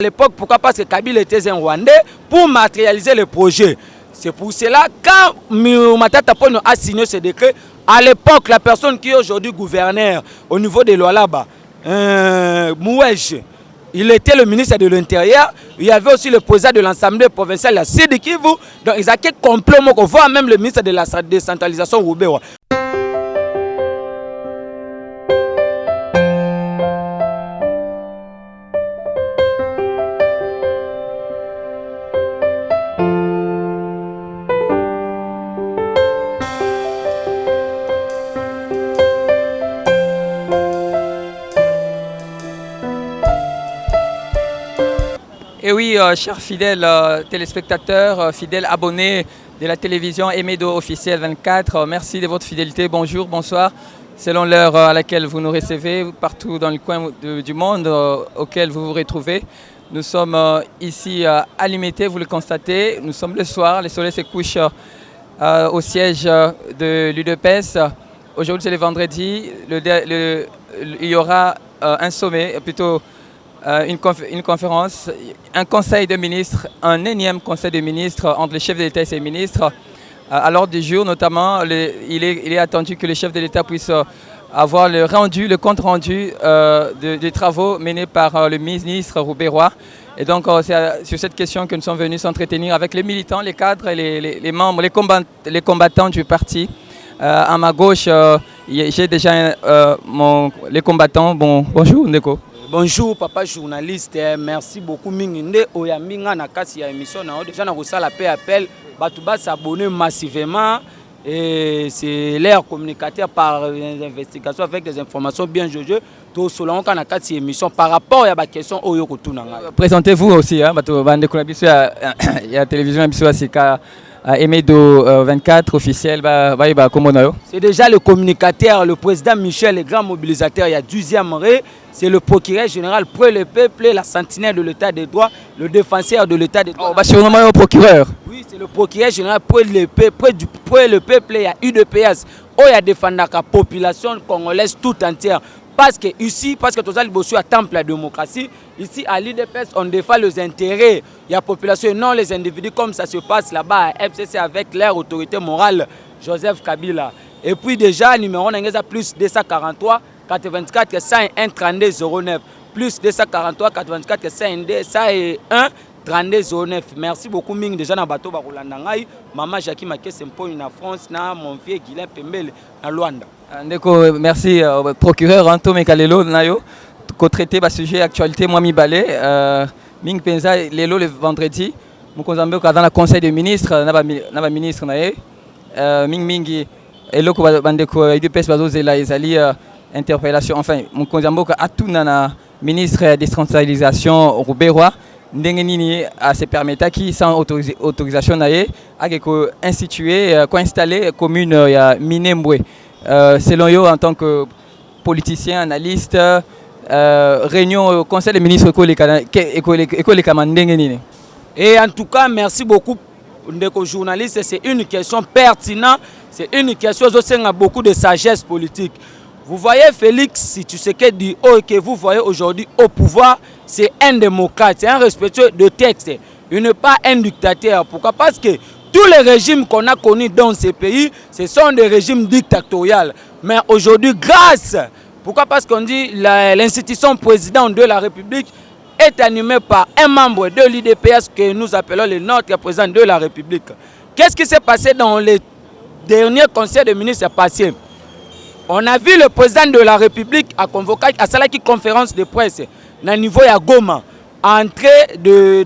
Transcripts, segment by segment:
À l'époque, pourquoi? Parce que Kabila était un Rwandais pour matérialiser le projet. C'est pour cela, quand Matata Ponyo a signé ce décret, à l'époque, la personne qui est aujourd'hui gouverneur au niveau de Lualaba, Mouèche, il était le ministre de l'Intérieur. Il y avait aussi le président de l'Assemblée provinciale, la Sidi Kivu. Donc, ils ont été complètement, voire même le ministre de la décentralisation, Roubewa. Et oui, chers fidèles téléspectateurs, fidèles abonnés de la télévision Emedo officielle 24, merci de votre fidélité. Bonjour, bonsoir, selon l'heure à laquelle vous nous recevez, partout dans le coin du monde auquel vous vous retrouvez. Nous sommes ici à Limité, vous le constatez. Nous sommes le soir, le soleil se couche au siège de l'UDPS. Aujourd'hui, c'est le vendredi. Il y aura un sommet, plutôt une conférence, un conseil de ministres, un énième conseil de ministres entre les chefs de l'État et ses ministres. À l'ordre du jour, notamment, il est attendu que les chefs de l'État puissent avoir le compte rendu des travaux menés par le ministre Roubewa. Et donc, c'est sur cette question que nous sommes venus s'entretenir avec les militants, les cadres, les membres, les combattants du parti. À ma gauche, j'ai déjà les combattants. Bonjour, Ndeko. Bonjour papa journaliste, merci beaucoup Minginde Oyambinga na kasi ya émission na déjà na kosala pe appel batouba s'abonner massivement et c'est l'air communicateur par les investigations avec des informations bien jugées tout selon kana kasi émission par rapport à la question oyo kotuna nga. Présentez-vous aussi hein bato bande ko biso ya télévision biso asika Emedo 24 officiel c'est déjà le communicateur, le président Michel, le grand mobilisateur, il y a 12e ré, c'est le procureur général pour le peuple, la sentinelle de l'état des droits, le défenseur de l'état des droits. C'est vraiment le procureur. Oui, c'est le procureur général pour le peuple, il y a UDPS, où il y a défendu la population congolaise tout entière. Parce que ici, parce que tout le à temple la démocratie, ici à l'IDPS, on défend les intérêts de la population et non les individus comme ça se passe là-bas à FCC avec leur autorité morale, Joseph Kabila. Et puis déjà, numéro plus 243 84 101 32 09, plus 243 84 101 32 09. Merci beaucoup Ming déjà na bateau ba Rolanda ngai, maman Jackie Makesse Mpo na France na mon vieux Guilain Pembele na Luanda. Ndeko, merci procureur Anto Mekalelo nayo ko traiter ba sujet actualité moi mi balé Ming penza lelo le vendredi mon konzambe ko dans le conseil des ministres na ba ministre naé mingi eloko bandeko IDPS bazozela ezali interpellation enfin mon konzambe ko atuna na ministre décentralisation Roubewa ndenge nini se permettre qui sans autorisation naé a ko instituer ko installer commune ya Minembwe. Selon vous, en tant que politicien, analyste, réunion au Conseil des ministres et en tout cas, merci beaucoup, Ndeko journaliste. C'est une question pertinente, c'est une question qui a beaucoup de sagesse politique. Vous voyez Félix, si tu sais que vous voyez aujourd'hui au pouvoir, c'est un démocrate, c'est un respectueux de texte. Il n'est pas un dictateur. Pourquoi? Parce que tous les régimes qu'on a connus dans ces pays, ce sont des régimes dictatoriaux. Mais aujourd'hui, grâce, pourquoi? Parce qu'on dit l'institution président de la République est animée par un membre de l'IDPS que nous appelons le notre président de la République. Qu'est-ce qui s'est passé dans les derniers conseils de ministres passés? On a vu le président de la République à convoquer à Salaki conférence de presse à niveau ya Goma. En train de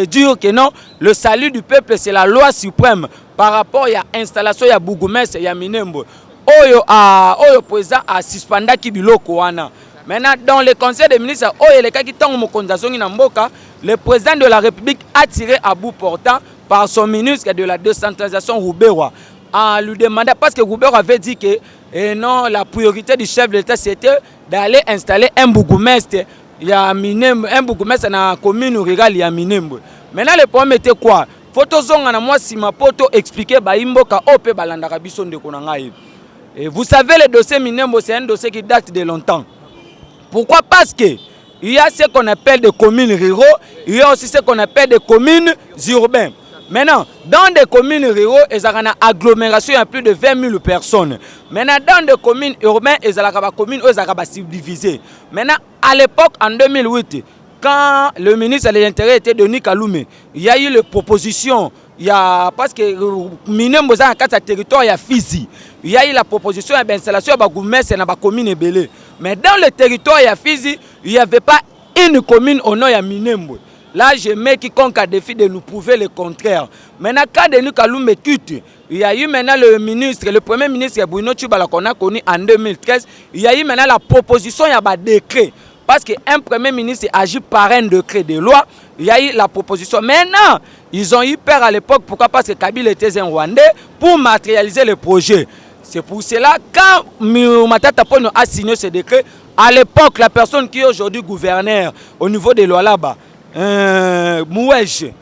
dire que non, le salut du peuple c'est la loi suprême par rapport à l'installation de Bougoumes et Minembwe. Oyo président a suspendu Kibiloko wana. Maintenant dans le conseil des ministres, le président de la République a tiré à bout portant par son ministre de la décentralisation Roubewa. En lui demandant, parce que Roubewa avait dit que non, la priorité du chef de l'État c'était d'aller installer un Bougoumes. Il y a un Bougoumes dans la commune rurale, il y a Minembwe. Maintenant, le problème était quoi? Photo zonga na moi si ma poto expliquer ba imboka ope balanda kabiso ndeko na ngai. Et vous savez le dossier Minembwe c'est un dossier qui date de longtemps. Pourquoi? Parce que il y a ce qu'on appelle des communes ruraux, il y a aussi ce qu'on appelle des communes urbaines. Maintenant, dans des communes ruraux, il y a une agglomération, il y a plus de 20 000 personnes. Maintenant, dans des communes urbaines, il y a des communes où il y a subdivisées. Maintenant, à l'époque, en 2008, quand le ministre de l'Intérieur était Denis Kalume, il y a eu les propositions. Il y a, parce que Minembo dans le territoire, il y a Fizi. Il y a eu la proposition d'installation de Goumès et de la commune Ebele. Mais dans le territoire, il y a Fizi, il n'y avait pas une commune au nom de Minembo. Là, je mets quiconque a défi de nous prouver le contraire. Maintenant, quand Denis Kalume quitte, il y a eu maintenant le premier ministre Bruno Tshibala qu'on a connu en 2013. Il y a eu maintenant la proposition, il y a un décret. Parce qu'un premier ministre agit par un décret de loi, il y a eu la proposition. Maintenant, ils ont eu peur à l'époque. Pourquoi? Parce que Kabila était un Rwandais pour matérialiser le projet. C'est pour cela, quand Matata Ponyo a signé ce décret, à l'époque, la personne qui est aujourd'hui gouverneur au niveau de Lualaba, Mouège,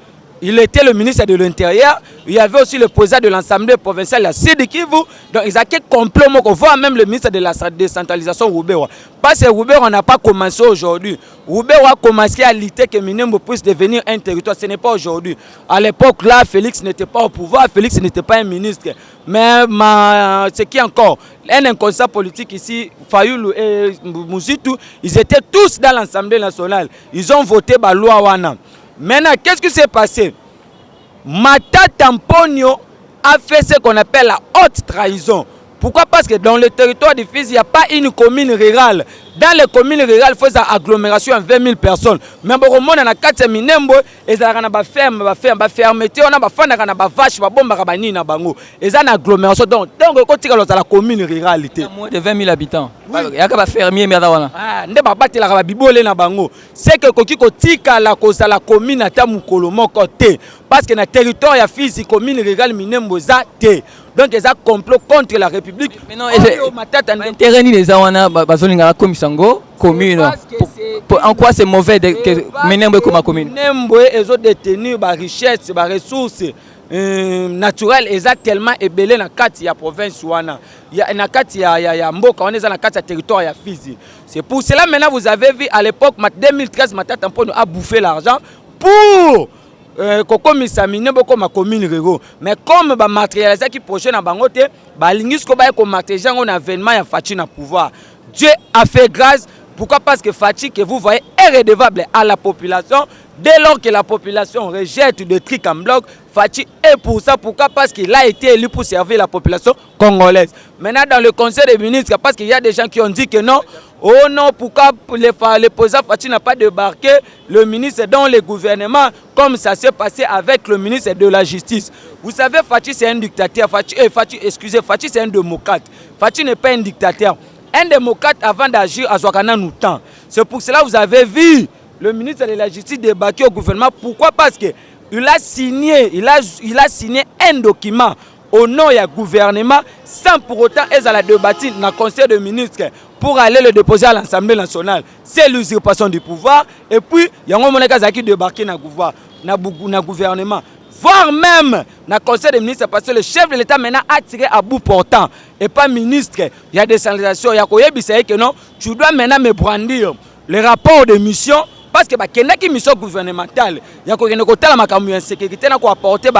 il était le ministre de l'Intérieur. Il y avait aussi le président de l'Assemblée provinciale, la Sidi Kivu. Donc, ils ont fait complot, voire même le ministre de la décentralisation, Roubewa. Parce que Roubewa n'a pas commencé aujourd'hui. Roubewa a commencé à lutter que Minembo puisse devenir un territoire. Ce n'est pas aujourd'hui. À l'époque, là, Félix n'était pas au pouvoir. Félix n'était pas un ministre. Mais ce qui est encore, un inconscient politique ici, Fayoulou et Mouzitou, ils étaient tous dans l'Assemblée nationale. Ils ont voté la loi Wana. Maintenant, qu'est-ce qui s'est passé? Matata Ponyo a fait ce qu'on appelle la haute trahison. Pourquoi? Parce que dans le territoire du Fizi, il n'y a pas une commune rurale. Dans les communes rurales, il faut une agglomération de 20 000 personnes. Mais pour le monde, il y a 4 Minembo, il y a des fermes, des fermetures, des vaches, des bombes, des bango. Il y a une agglomération. Donc, quand tu as la commune ruralité. Il y a moins de 20 000 habitants. Il y a des fermiers, mais c'est que la commune a Mukolomo côté. Parce que dans le territoire, il y a Fizi, commune rurale, Minembo, zate. Donc, il y a un complot contre la République. Maintenant, intérêt les Awana, commune. En quoi c'est mauvais que Minembo comme ma commune? Minembo est détenu par richesse, par ressources naturelles, tellement ébélé dans la province. Il y a Mboka, on est dans le territoire, il y a Fizi. C'est pour cela maintenant vous avez vu à l'époque, en 2013, Matata Ponyo a bouffé l'argent pour Koko Misamine comme ma commune rurale. Mais comme ba matérialiser qui projet na bangote, ba lingis ko ba ko matérialiser un avènement ya Fachi na pouvoir. Dieu a fait grâce. Pourquoi? Parce que Fachi que vous voyez est redevable à la population. Dès lors que la population rejette des trucs en bloc, Fachi est pour ça. Pourquoi? Parce qu'il a été élu pour servir la population congolaise. Maintenant, dans le conseil des ministres, parce qu'il y a des gens qui ont dit que non, oh non, pourquoi le président Fachi n'a pas débarqué le ministre dans le gouvernement, comme ça s'est passé avec le ministre de la Justice. Vous savez, Fachi c'est un dictateur. Fachi c'est un démocrate. Fachi n'est pas un dictateur. Un démocrate, avant d'agir, à Zouakana nous tend. C'est pour cela que vous avez vu le ministre de la Justice débarquer au gouvernement. Pourquoi? Parce qu'il a signé, un document au nom du gouvernement sans pour autant être à la débattre dans le conseil des ministres pour aller le déposer à l'Assemblée nationale. C'est l'usurpation du pouvoir. Et puis, il y a un moment qui débarqué dans le gouvernement. Voire même dans le conseil des ministres, parce que le chef de l'État maintenant a tiré à bout portant. Et pas ministre. Il y a des décentralisation. Il y a que non, tu dois maintenant me brandir les rapports de mission. Parce que il y a une mission gouvernementale. Il y a une sécurité qui apporter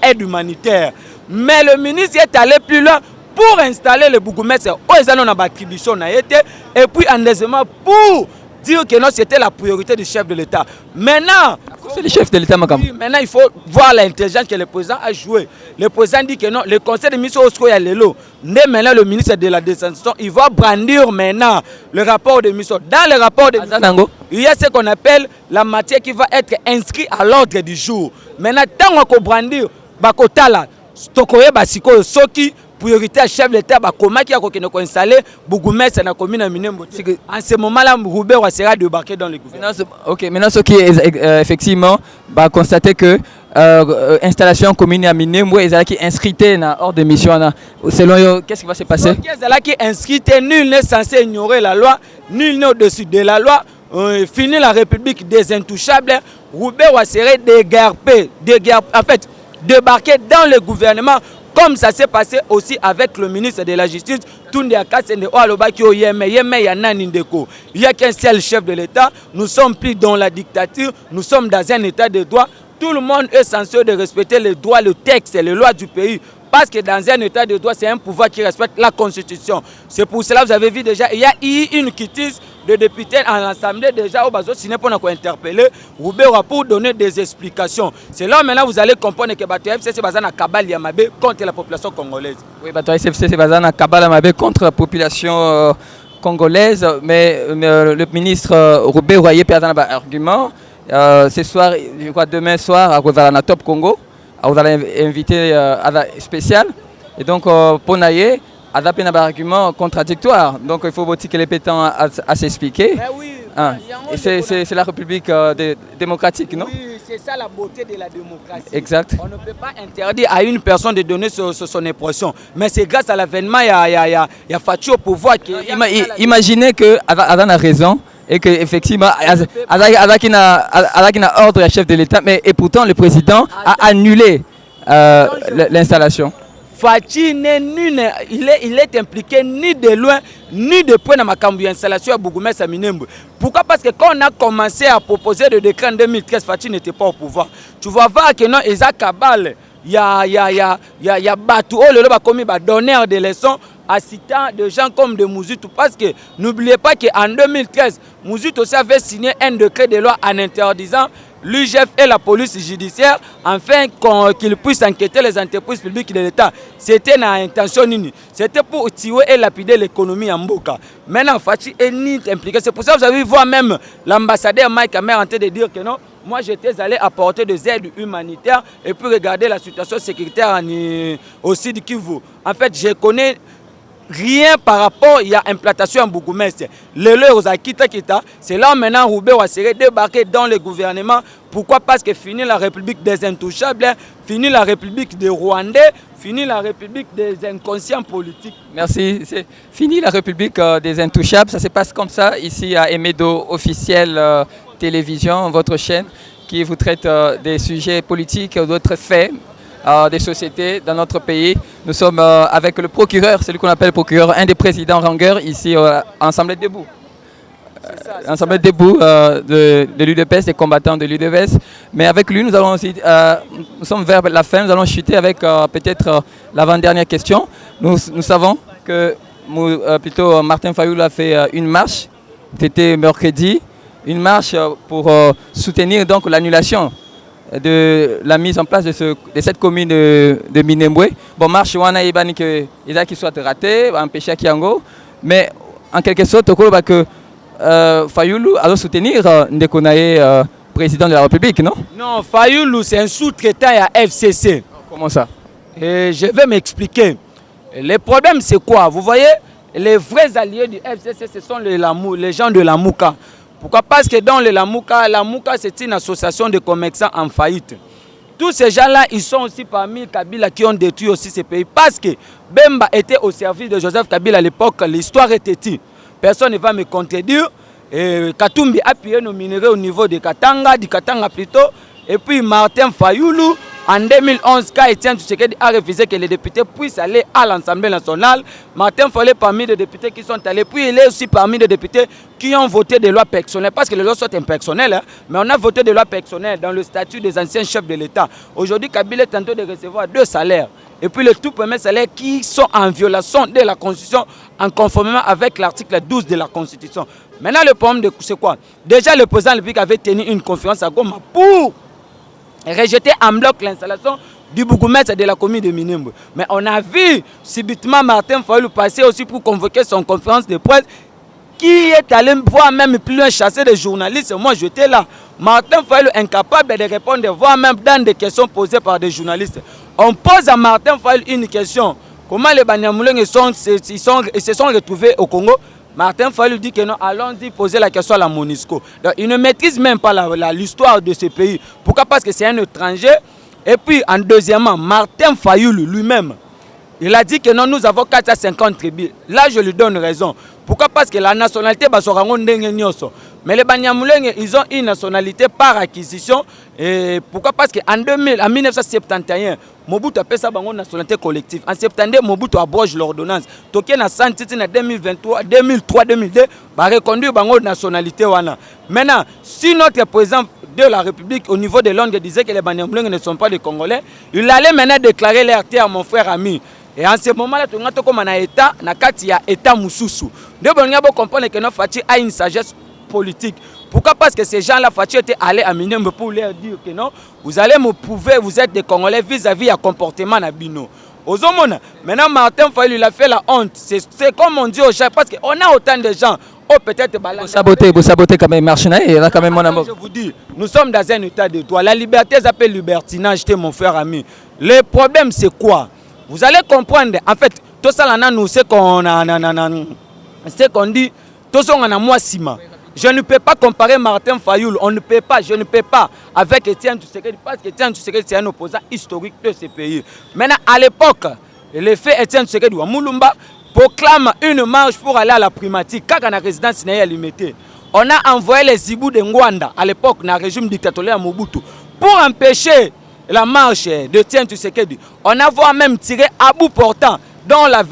aide humanitaire. Mais le ministre est allé plus loin pour installer le bourgmestre. Ils ont une attribution. Et puis, en deuxièmement, pour dire que non, c'était la priorité du chef de l'État. Maintenant, c'est le chef de l'État, maintenant, il faut voir l'intelligence que le président a joué. Le président dit que non, le conseil de ministres Oskoya Lelo, maintenant le ministre de la Décentralisation, il va brandir maintenant le rapport de mission. Dans le rapport de mission, il y a ce qu'on appelle la matière qui va être inscrite à l'ordre du jour. Maintenant, tant qu'on brandir, Bakotala, Stokoye Basiko, Soki, priorité à chef de l'État, comment qui a installé Bougoumès dans la commune de Minembo. En ce moment-là, Roubewa sera débarqué dans le gouvernement. Maintenant, ce qui est effectivement constater que installation commune à Minembo, ils ont inscrite dans l'ordre de mission. Selon eux, qu'est-ce qui va se passer? Ils ont inscrite, nul n'est censé ignorer la loi, nul n'est au-dessus de la loi. Fini la République des intouchables, Roubewa serait débarqué dans le gouvernement Comme ça s'est passé aussi avec le ministre de la Justice, Tunde Akasende Oalobaki Oyeme, Yeme Yanani Ndeko. Il n'y a qu'un seul chef de l'État. Nous sommes plus dans la dictature, nous sommes dans un état de droit. Tout le monde est censé de respecter les droits, le texte et les lois du pays. Parce que dans un état de droit, c'est un pouvoir qui respecte la Constitution. C'est pour cela que vous avez vu déjà, il y a eu une quittise de députés en l'Assemblée déjà au Bazo Siné pour nous interpeller pour donner des explications. C'est là maintenant vous allez comprendre que Bato FCC est basé dans Kabal Yamabe contre la population congolaise. Oui, Bato FCC est basé dans Kabal Yamabe contre la population congolaise, mais le ministre Roubé Royer peut avoir un argument. Ce soir, je crois demain soir, à la Top Congo. Vous allez inviter à la spéciale. Et donc, pour Naye, il y a un argument contradictoire. Donc, il faut que les pétants à s'expliquer. Oui, et c'est la République démocratique, non? Oui, c'est ça la beauté de la démocratie. Exact. On ne peut pas interdire à une personne de donner son impression. Mais c'est grâce à l'avènement, il y a Fachi au pouvoir. Imaginez que Adam a raison. Et qu'effectivement, Azaki n'a ordre à chef de l'État, mais et pourtant le président a annulé l'installation. Fachi il est impliqué ni de loin, ni de près dans ma installation à Bougoumès à Minembwe. Pourquoi? Parce que quand on a commencé à proposer le décret en 2013, Fachi n'était pas au pouvoir. Tu vas voir que non, Isaac Kabal, il y a Batou, le commis donneur de leçons, assistant de gens comme de Mouzoutou. Parce que n'oubliez pas qu'en 2013, Mouzoutou aussi avait signé un décret de loi en interdisant l'UGF et la police judiciaire afin qu'ils puissent enquêter les entreprises publiques de l'État. C'était dans l'intention nini. C'était pour tuer et lapider l'économie en Mboka. Maintenant, Fachi est ni impliqué. C'est pour ça que vous avez vu même l'ambassadeur Mike Amer en train de dire que non, moi j'étais allé apporter des aides humanitaires et puis regarder la situation sécuritaire au Sud Kivu. En fait, je connais rien par rapport à l'implantation en Bougoumès. Le leur aux Akita Kita, c'est là maintenant Roubé va se débarquer dans le gouvernement. Pourquoi? Parce que fini la République des Intouchables, fini la République des Rwandais, fini la République des inconscients politiques. Merci. C'est fini la République des Intouchables. Ça se passe comme ça ici à Emedo Officiel Télévision, votre chaîne qui vous traite des sujets politiques ou d'autres faits. Des sociétés dans notre pays. Nous sommes avec le procureur, celui qu'on appelle le procureur, un des présidents Ranger ici Ensemble Debout. Ensemble Debout de l'UDPS, des combattants de l'UDPS. Mais avec lui, nous allons aussi, nous sommes vers la fin, nous allons chuter avec peut-être l'avant-dernière question. Nous savons que plutôt Martin Fayoulou a fait une marche, c'était mercredi, une marche pour soutenir donc l'annulation de la mise en place de cette commune de Minembwe. Bon, marche wana ibani que ils qui soit raté, empêcher Kiango, mais en quelque sorte que Fayoulou a soutenir Ndeko Naye, président de la République, non? Non, Fayoulou c'est un sous-traitant à FCC. Comment ça? Et je vais m'expliquer. Le problème c'est quoi? Vous voyez, les vrais alliés du FCC ce sont les gens de la Mouka. Pourquoi? Parce que dans la Mouka c'est une association de commerçants en faillite. Tous ces gens-là, ils sont aussi parmi Kabila qui ont détruit aussi ces pays. Parce que Bemba était au service de Joseph Kabila à l'époque, l'histoire était tue. Personne ne va me contredire. Katumbi a appuyé nos minéraux au niveau de Katanga, du Katanga plutôt. Et puis Martin Fayoulou, en 2011, quand Etienne Tshisekedi a refusé que les députés puissent aller à l'Assemblée nationale, Martin Fayoulou est parmi les députés qui sont allés. Puis il est aussi parmi les députés qui ont voté des lois personnelles. Parce que les lois sont impersonnelles, hein, mais on a voté des lois personnelles dans le statut des anciens chefs de l'État. Aujourd'hui, Kabila est en train de recevoir 2 salaires. Et puis le tout premier salaire qui sont en violation de la Constitution, en conformément avec l'article 12 de la Constitution. Maintenant, le problème, c'est quoi? Déjà, le président de la République avait tenu une conférence à Goma pour rejeter en bloc l'installation du bourgmestre de la commune de Minembwe. Mais on a vu subitement Martin Fayoulou passer aussi pour convoquer son conférence de presse qui est allé voir même plus loin chasser des journalistes. Moi j'étais là. Martin Fayoulou incapable de répondre, voire même dans des questions posées par des journalistes. On pose à Martin Fayoulou une question. Comment les Banyamulenge se sont retrouvés au Congo? Martin Fayoulou dit que non, allons-y poser la question à la MONUSCO. Donc, il ne maîtrise même pas l'histoire de ce pays. Pourquoi? Parce que c'est un étranger. Et puis, en deuxièmement, Martin Fayoulou lui-même, il a dit que non, nous avons 450 tribus. Là, je lui donne raison. Pourquoi? Parce que la nationalité, mais les Banyamulenge, ils ont une nationalité par acquisition. Et pourquoi? Parce qu'en 1971, Mobutu a fait sa nationalité collective. En 72, Mobutu abroge l'ordonnance. Toké na santiti na 2023, 2003, 2002, va reconduire la nationalité. Maintenant, si notre président de la République au niveau de Londres disait que les Banyamulenge ne sont pas des Congolais, il allait maintenant déclarer l'RT à mon frère ami. Et en ce moment-là, tu as comme un État, il y a État Moussoussou. Nous devons comprendre que notre Fatih a une sagesse politique. Pourquoi? Parce que ces gens-là, Fatih était allé à Minembe pour leur dire que non, vous allez me prouver, vous êtes des Congolais vis-à-vis du comportement Nabino. Maintenant, Martin Fayulu, il a fait la honte. C'est comme on dit au chat, parce qu'on a autant de gens. Oh, peut-être vous sabotez quand même Marchina et là quand même mon amour. Je vous dis, nous sommes dans un état de droit. La liberté s'appelle libertinage, mon frère ami. Le problème, c'est quoi? Vous allez comprendre, en fait, tout ça, nous, c'est qu'on dit, tout ça, on a moi, Sima. Je ne peux pas comparer Martin Fayulu, on ne peut pas, je ne peux pas, avec Étienne Tshisekedi, parce qu'Étienne Tshisekedi, c'est un opposant historique de ce pays. Maintenant, à l'époque, le fait Étienne Tshisekedi ou Moulumba proclame une marche pour aller à la primatique, quand la résidence n'est pas limitée. On a envoyé les Zibou de Ngwanda, à l'époque, dans le régime dictatorial Mobutu, pour empêcher la marche de Tien Tshisekedi. On a voire même tiré à bout portant dans le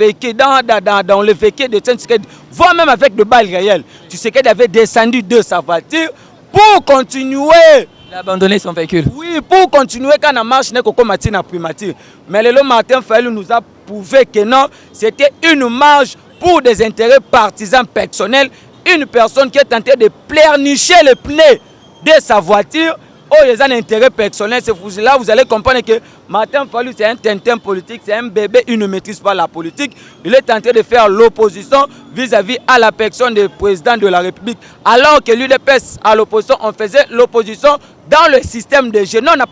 véhicule de Tien Tshisekedi, voire même avec de balles réelles. Tshisekedi avait descendu de sa voiture pour continuer. Il a abandonné son véhicule. Oui, pour continuer quand la marche n'est qu'au matin à primature. Mais le Martin Fayulu nous a prouvé que non, c'était une marche pour des intérêts partisans personnels. Une personne qui est tentée de pleurnicher les pneus de sa voiture. Oh, il y a un intérêt personnel. C'est là vous allez comprendre que Martin Fayulu, c'est un tintin politique, c'est un bébé, il ne maîtrise pas la politique. Il est tenté de faire l'opposition vis-à-vis à la personne du président de la République. Alors que l'UDPS à l'opposition, on faisait l'opposition dans le système de jeu. Non, on n'a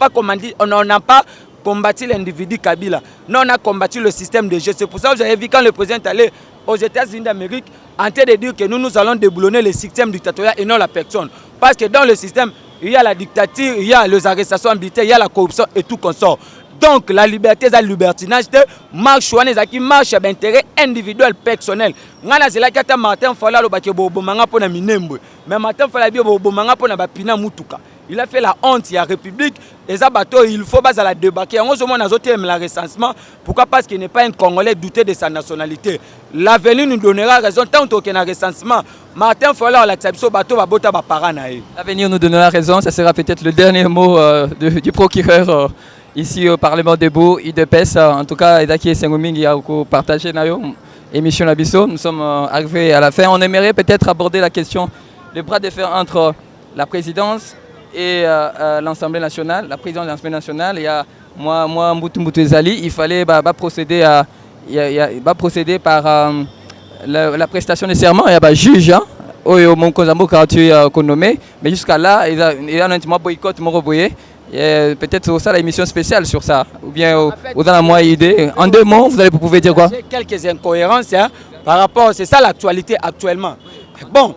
pas combattu l'individu Kabila. Non, on a combattu le système de jeu. C'est pour ça que vous avez vu quand le président est allé aux États-Unis d'Amérique en train de dire que nous allons déboulonner le système dictatorial et non la personne. Parce que dans le système, il y a la dictature, il y a les arrestations militaires, il y a la corruption et tout consort. Donc la liberté, c'est le libertinage de marche qui marche à l'intérêt individuel, personnel. C'est là que Martin Fayulu mais Martin Fayulu il a fait la honte, il y a République, les abattoirs, il faut pas la débarquer. On se demande à la recensement. Pourquoi? Parce qu'il n'est pas un Congolais douté de sa nationalité. L'avenir nous donnera raison tant qu'il y a un recensement. Martin Fayulu, l'avenir nous donnera raison, ça sera peut-être le dernier mot du procureur ici au Parlement debout, IDPS. En tout cas, Edaki Sengomingi a partagé l'émission Nabiso. Nous sommes arrivés à la fin. On aimerait peut-être aborder la question des bras de fer entre la présidence et l'Assemblée nationale, la présidence de l'Assemblée nationale. Il y a moi Mbutu Ezali, il fallait procéder par la prestation de serment. Il y a un juge, mon Kozambo Karatu nommé, mais jusqu'à là, il y a un boycott Moroboye. Peut-être ça l'émission spéciale sur ça, ou bien vous avez moins idée. En 2 mots, vous pouvez dire quoi? Quelques incohérences par rapport, c'est ça l'actualité actuellement. Bon.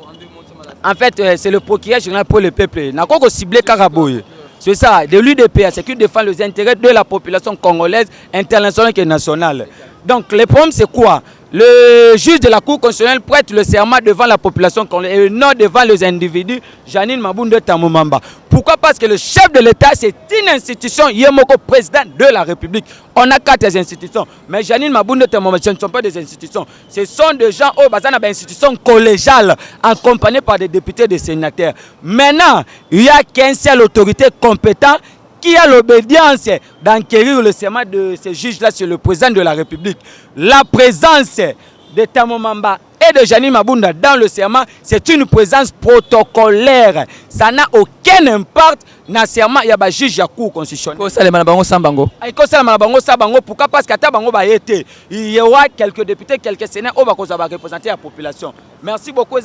En fait, c'est le procureur général pour le peuple. N'a pas ciblé Karaboye. C'est ça, de l'UDPS, c'est qui défend les intérêts de la population congolaise, internationale et nationale. Donc, le problème, c'est quoi? Le juge de la Cour constitutionnelle prête le serment devant la population congolaise et non devant les individus, Janine Mabunda Tamumamba. Pourquoi? Parce que le chef de l'État, c'est une institution, Yemoko, président de la République. On a 4 institutions. Mais Janine Mabunda Tamumamba, ce ne sont pas des institutions. Ce sont des gens, des institutions collégiales, accompagnées par des députés et des sénateurs. Maintenant, il n'y a qu'une seule autorité compétente qui a l'obédience d'enquérir le serment de ces juges-là sur le président de la République. La présence de Tamumamba et de Janine Mabunda dans le serment, c'est une présence protocolaire. Ça n'a aucun impact dans le serment. Il y a des juges de la Cour constitutionnelle. Pourquoi? Parce qu'il y aura quelques députés, quelques sénateurs qui vont représenter la population. Merci beaucoup.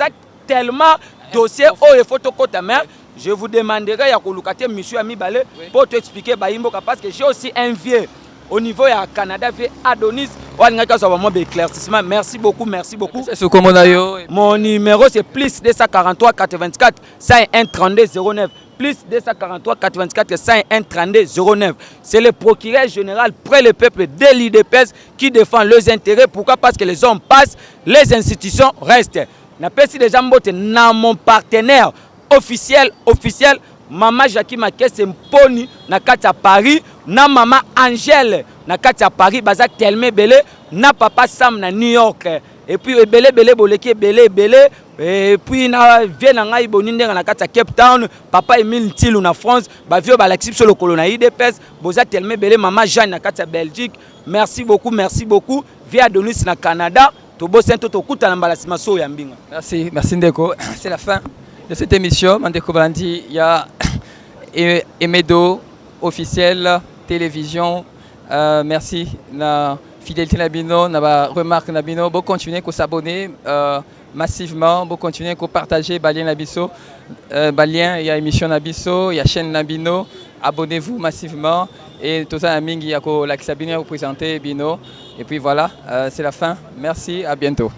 Tellement dossier il faut te main. Je vous demanderai à Kolukate, monsieur Amibale, pour t'expliquer parce que j'ai aussi un vieux au niveau du Canada, vieux Adonis. Éclaircissement. Merci beaucoup, merci beaucoup. Mon numéro c'est plus 243 84 51 32 09. plus 243 84 101 32 09. C'est le procureur général près le peuple de l'IDPS qui défend leurs intérêts. Pourquoi? Parce que les hommes passent, les institutions restent. Napesi déjà mbote na mon partenaire officiel Maman Jackie Makesse Mponi na kati ya Paris, na Maman Angèle na kati ya Paris, baza tellement belé, na Papa Sam na New York. Et puis belé boleki belé, et puis na vie na ngai boninde na kati ya Cape Town, Papa Emile Ntilou na France, ba vieux ba l'axip sur le colonna IDPS, boza tellement belé, Maman Jeanne na kati ya Belgique. Merci beaucoup. Vie Adonis na Canada. Merci Ndeko. C'est la fin de cette émission. Ndeko Brandi, il y a Emedo officiel télévision. Merci la fidélité Nabino, na remarque Nabino. Bon continuer à s'abonner massivement, bon continuer à partager Balien Nabiso. Balien, il y a émission Nabiso, il y a chaîne Nabino. Abonnez-vous massivement et tout ça Mingi Yako la Sabine vous présenter Bino. Et puis voilà, c'est la fin. Merci, à bientôt.